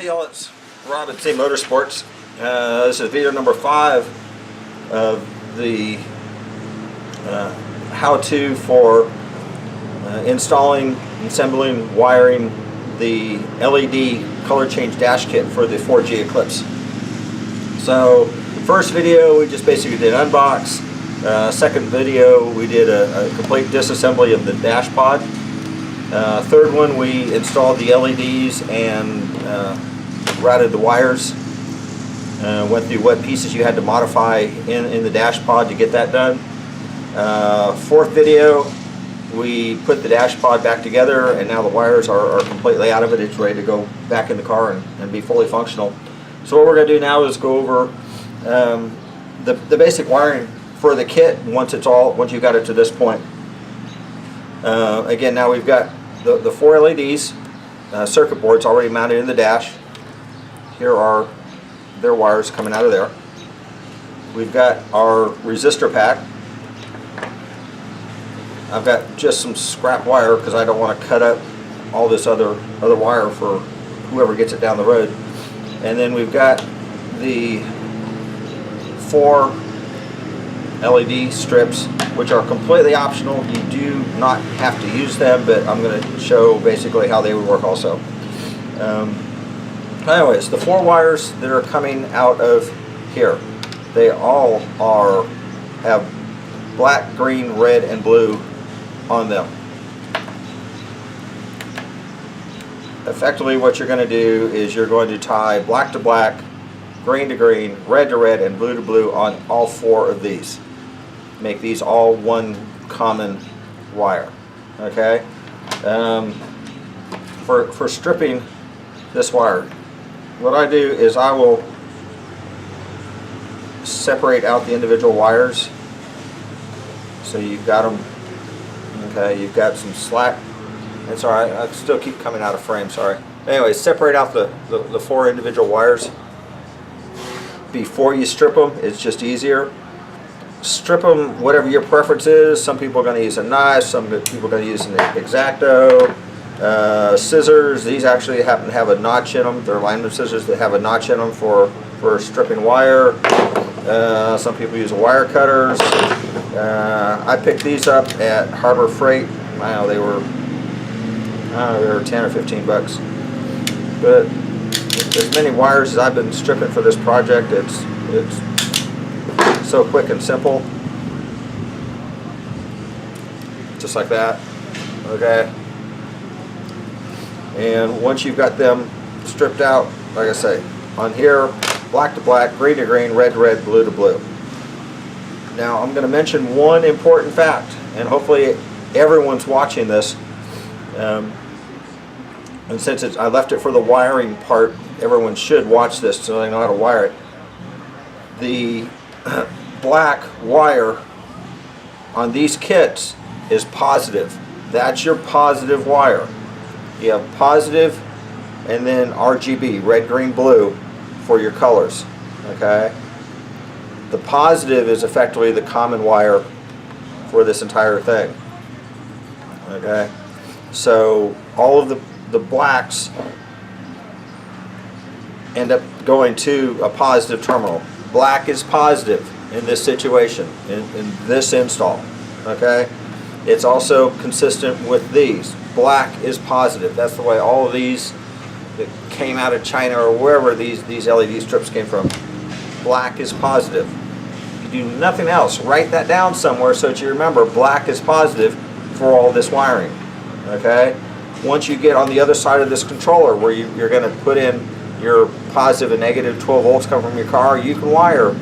y'all, it's Rob at C Motorsports. This is video number 5 of the how-to for installing, assembling, wiring the LED color change dash kit for the 4G Eclipse. So first video we just basically did unbox. Second video we did a complete disassembly of the dash pod. Third one we installed the LEDs and routed the wires. Went through what pieces you had to modify in the dash pod to get that done. Fourth video we put the dash pod back together, and now the wires are completely out of it. It's ready to go back in the car and be fully functional. So what we're going to do now is go over the basic wiring for the kit once you've got it to this point. Again, now we've got the 4 LEDs, circuit boards already mounted in the dash. Here are their wires coming out of there. We've got our resistor pack. I've got just some scrap wire because I don't want to cut up all this other wire for whoever gets it down the road. And then we've got the 4 LED strips, which are completely optional. You do not have to use them, but I'm going to show basically how they would work also. Anyways, the 4 wires that are coming out of here, they all have black, green, red, and blue on them. Effectively what you're going to do is you're going to tie black to black, green to green, red to red, and blue to blue on all 4 of these. Make these all one common wire. Okay. For stripping this wire, what I do is I will separate out the individual wires. So you've got them. Okay, you've got some slack. It's alright, I still keep coming out of frame, sorry. Anyway, separate out the 4 individual wires before you strip them. It's just easier. Strip them whatever your preference is. Some people are going to use a knife, some people are going to use an X-Acto, scissors. These actually happen to have a notch in them. They're alignment scissors that have a notch in them for stripping wire. Some people use wire cutters. I picked these up at Harbor Freight. I know they were 10 or 15 bucks. But as many wires as I've been stripping for this project, it's so quick and simple. Just like that. Okay. And once you've got them stripped out, like I say, on here, black to black, green to green, red to red, blue to blue. Now I'm going to mention one important fact, and hopefully everyone's watching this. And since I left it for the wiring part, everyone should watch this so they know how to wire it. The black wire on these kits is positive. That's your positive wire. You have positive and then RGB, red, green, blue, for your colors. Okay? The positive is effectively the common wire for this entire thing. Okay? So all of the blacks end up going to a positive terminal. Black is positive in this situation, in this install. Okay? It's also consistent with these. Black is positive. That's the way all of these that came out of China or wherever these LED strips came from. Black is positive. You do nothing else. Write that down somewhere so that you remember black is positive for all this wiring. Okay? Once you get on the other side of this controller where you're going to put in your positive and negative 12 volts coming from your car, you can wire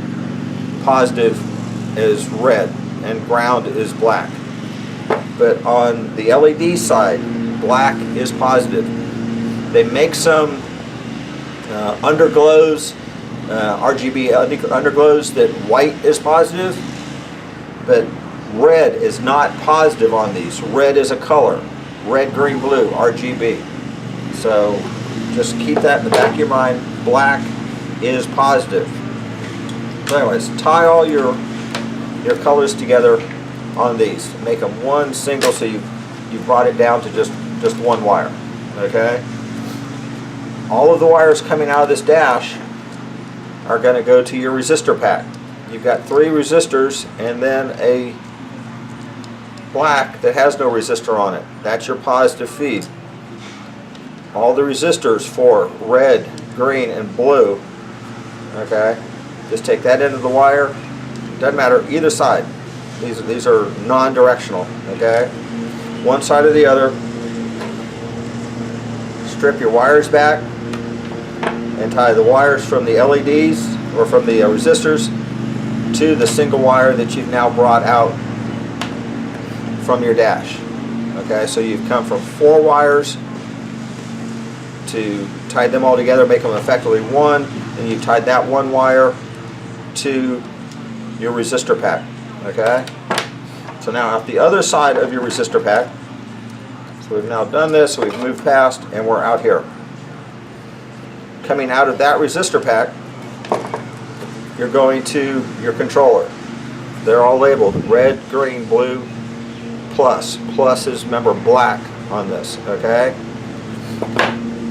positive is red and ground is black. But on the LED side, black is positive. They make some underglows, RGB underglows, that white is positive, but red is not positive on these. Red is a color. Red, green, blue, RGB. So just keep that in the back of your mind. Black is positive. So anyways, tie all your colors together on these. Make them one single, so you've brought it down to just one wire. Okay? all of the wires coming out of this dash are going to go to your resistor pack. You've got 3 resistors and then a black that has no resistor on it. That's your positive feed. All the resistors for red, green, and blue, okay, just take that end of the wire. Doesn't matter either side. These are non-directional, okay? One side or the other. Strip your wires back and tie the wires from the LEDs or from the resistors to the single wire that you've now brought out from your dash. Okay, so you've come from 4 wires to tie them all together, make them effectively one, and you've tied that 1 wire to your resistor pack. Okay, so now at the other side of your resistor pack, so we've now done this, so we've moved past, and we're out here. Coming out of that resistor pack, you're going to your controller. They're all labeled red, green, blue, plus. Plus is, remember, black on this, okay?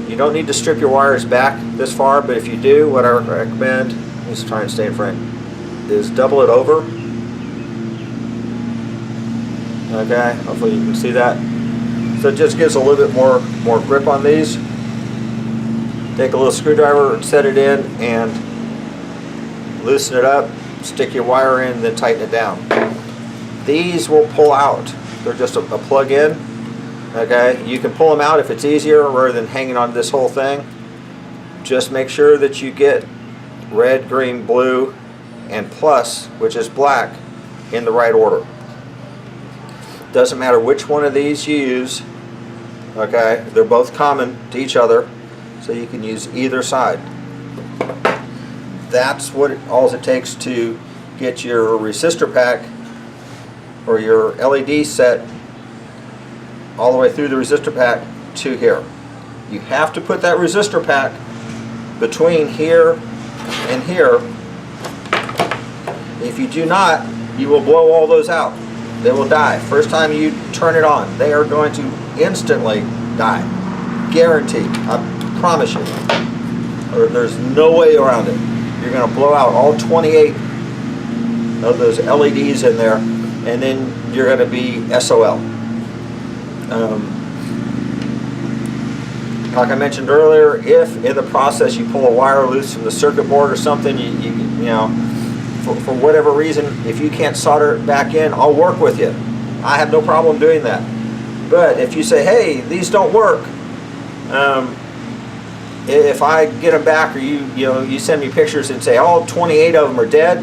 You don't need to strip your wires back this far, but if you do, what I recommend, let's try and stay in frame, is double it over. Okay, hopefully you can see that. So it just gives a little bit more grip on these. Take a little screwdriver and set it in and loosen it up, stick your wire in, then tighten it down. These will pull out. They're just a plug-in. Okay, you can pull them out if it's easier rather than hanging on this whole thing. Just make sure that you get red, green, blue, and plus, which is black, in the right order. Doesn't matter which one of these you use. Okay, they're both common to each other, so you can use either side. That's what all it takes to get your resistor pack or your LED set all the way through the resistor pack to here. You have to put that resistor pack between here and here. If you do not, you will blow all those out. They will die. First time you turn it on, they are going to instantly die. Guaranteed. I promise you. There's no way around it. You're going to blow out all 28 of those LEDs in there, and then you're going to be SOL. Like I mentioned earlier, if in the process you pull a wire loose from the circuit board or something, you know, for whatever reason, if you can't solder it back in, I'll work with you. I have no problem doing that. But if you say, hey, these don't work, if I get them back, or you send me pictures and say all 28 of them are dead,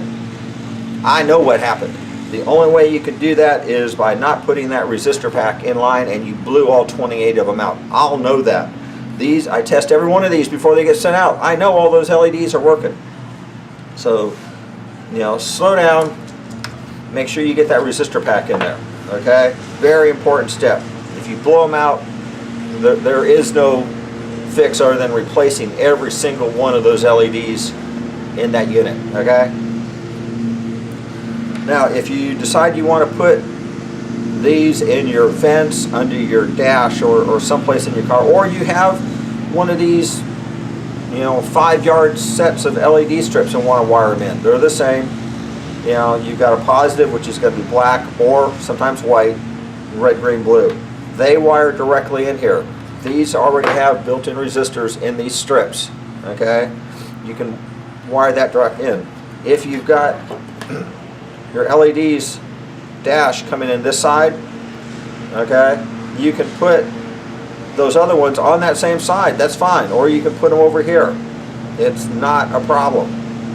I know what happened. The only way you can do that is by not putting that resistor pack in line and you blew all 28 of them out. I'll know that. These, I test every one of these before they get sent out. I know all those LEDs are working. So, slow down. Make sure you get that resistor pack in there. Okay? Very important step. If you blow them out, there is no fix other than replacing every single one of those LEDs in that unit. Okay? Now, if you decide you want to put these in your fence, under your dash, or someplace in your car, or you have one of these 5-yard sets of LED strips and want to wire them in, they're the same. You've got a positive, which is going to be black or sometimes white, red, green, blue. They wire directly in here. These already have built-in resistors in these strips. Okay, you can wire that direct in. If you've got your LEDs dash coming in this side, okay, you can put those other ones on that same side. That's fine. Or you can put them over here. It's not a problem.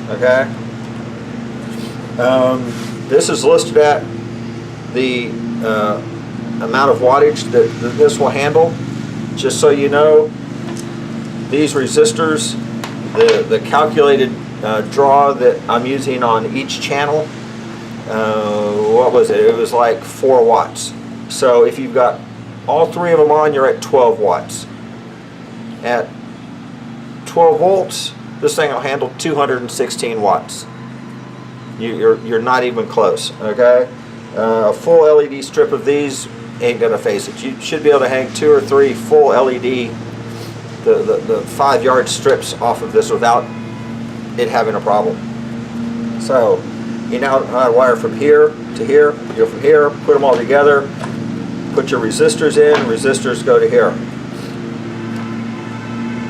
Okay. This is listed at the amount of wattage that this will handle. Just so you know, these resistors, the calculated draw that I'm using on each channel, what was it? It was like 4 watts. So if you've got all 3 of them on, you're at 12 watts. At 12 volts, this thing will handle 216 watts. You're not even close. Okay, a full LED strip of these ain't gonna face it. You should be able to hang 2 or 3 full LED the 5-yard strips off of this without it having a problem. So you now wire from here to here, you go from here, put them all together, put your resistors in, resistors go to here.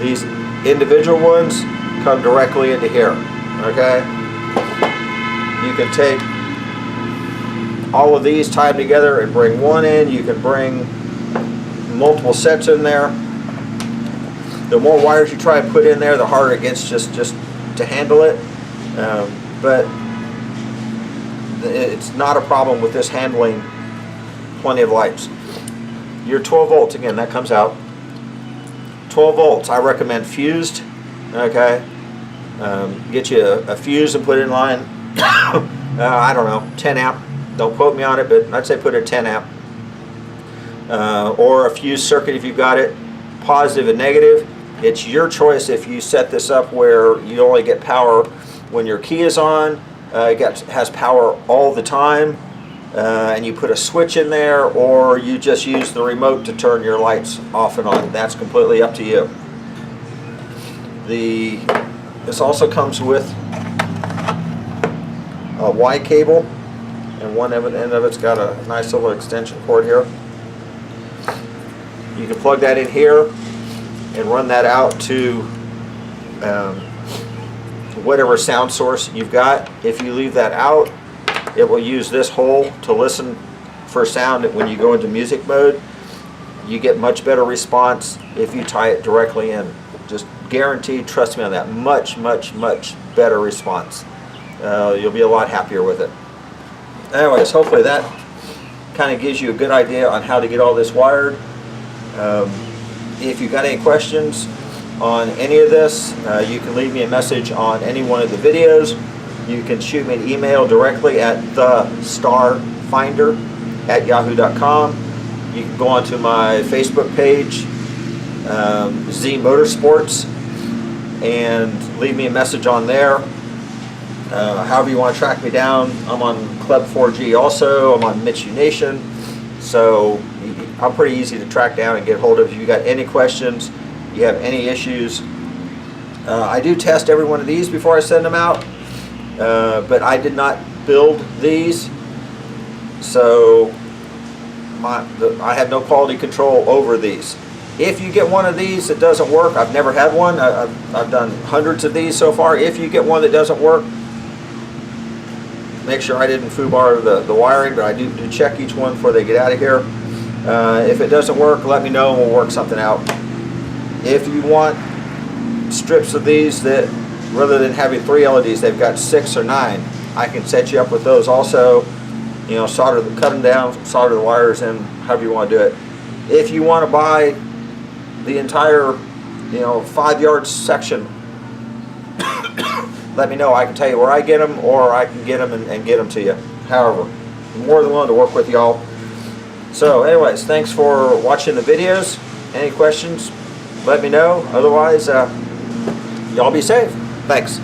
These individual ones come directly into here, okay? You can take all of these, tie them together and bring one in. You can bring multiple sets in there. The more wires you try to put in there, the harder it gets just to handle it. But it's not a problem with this handling plenty of lights. Your 12 volts, again, that comes out. 12 volts, I recommend fused, okay? Get you a fuse and put it in line. I don't know, 10 amp. Don't quote me on it, but I'd say put a 10 amp. Or a fuse circuit if you've got it, positive and negative. It's your choice if you set this up where you only get power when your key is on, has power all the time, and you put a switch in there, or you just use the remote to turn your lights off and on. That's completely up to you. This also comes with a Y cable, and one end of it's got a nice little extension cord here. You can plug that in here and run that out to whatever sound source you've got. If you leave that out, it will use this hole to listen for sound. When you go into music mode, you get much better response if you tie it directly in. Just guaranteed, trust me on that, much better response. You'll be a lot happier with it. Anyways, hopefully that kind of gives you a good idea on how to get all this wired. If you've got any questions on any of this, you can leave me a message on any one of the videos. You can shoot me an email directly at thestarfinder@yahoo.com. You can go onto my Facebook page, Z Motorsports, and leave me a message on there. However you want to track me down, I'm on Club 4G also, I'm on Mitsu Nation, so I'm pretty easy to track down and get hold of. If you got any questions, you have any issues, I do test every one of these before I send them out, but I did not build these, so I have no quality control over these. If you get one of these that doesn't work, I've never had one, I've done hundreds of these so far. If you get one that doesn't work, make sure I didn't foobar the wiring, but I do check each one before they get out of here. If it doesn't work, let me know and we'll work something out. If you want strips of these that, rather than having 3 LEDs, they've got 6 or 9, I can set you up with those also. You know, cut them down, solder the wires in, however you want to do it. If you want to buy the entire, 5-yard section, let me know. I can tell you where I get them, or I can get them and get them to you. However, I'm more than willing to work with y'all. So anyways, thanks for watching the videos. Any questions, let me know. Otherwise, y'all be safe. Thanks.